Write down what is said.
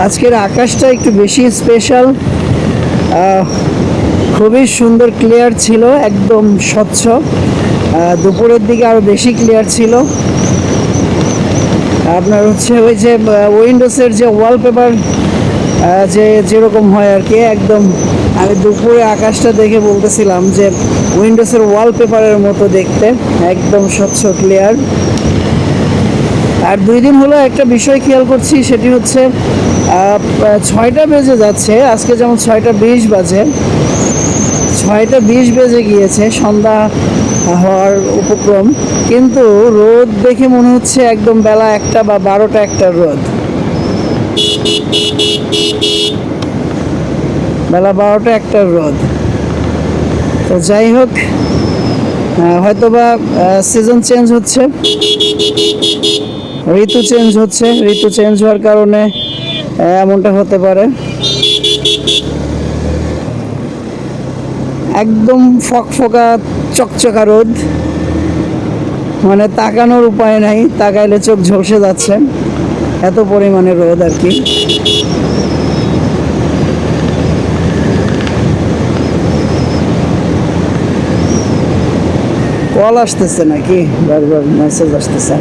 আজকের আকাশটা একটু বেশি স্পেশাল, খুবই সুন্দর ক্লিয়ার ছিল, একদম স্বচ্ছ। দুপুরের দিকে আরও বেশি ক্লিয়ার ছিল। আপনার হচ্ছে ওই যে উইন্ডোজের যে ওয়ালপেপার যেরকম হয় আর কি, একদম আমি দুপুরে আকাশটা দেখে বলতেছিলাম যে উইন্ডোজের ওয়ালপেপারের মতো দেখতে, একদম স্বচ্ছ ক্লিয়ার। আর 2 দিন হলো একটা বিষয় খেয়াল করছি, সেটি হচ্ছে 6টা বেজে যাচ্ছে, আজকে যেমন 6টা 20 বাজে, 6টা 20 বেজে গিয়েছে, সন্ধ্যা হওয়ার উপক্রম, কিন্তু রোদ দেখে মনে হচ্ছে একদম বেলা 1টা বা 12টা 1টার রোদ, বেলা 12টা 1টার রোদ। তো যাই হোক, হয়তোবা সিজন চেঞ্জ হচ্ছে, ঋতু চেঞ্জ হচ্ছে, ঋতু চেঞ্জ হওয়ার কারণে এমনটা হতে পারে। একদম ফকফকা চকচকা রোদ, মানে তাকানোর উপায় নাই, তাকাইলে চোখ ঝলসে যাচ্ছে, এত পরিমাণে রোদ আর কি। কল আসতেছে নাকি, বারবার মেসেজ আসতেছে।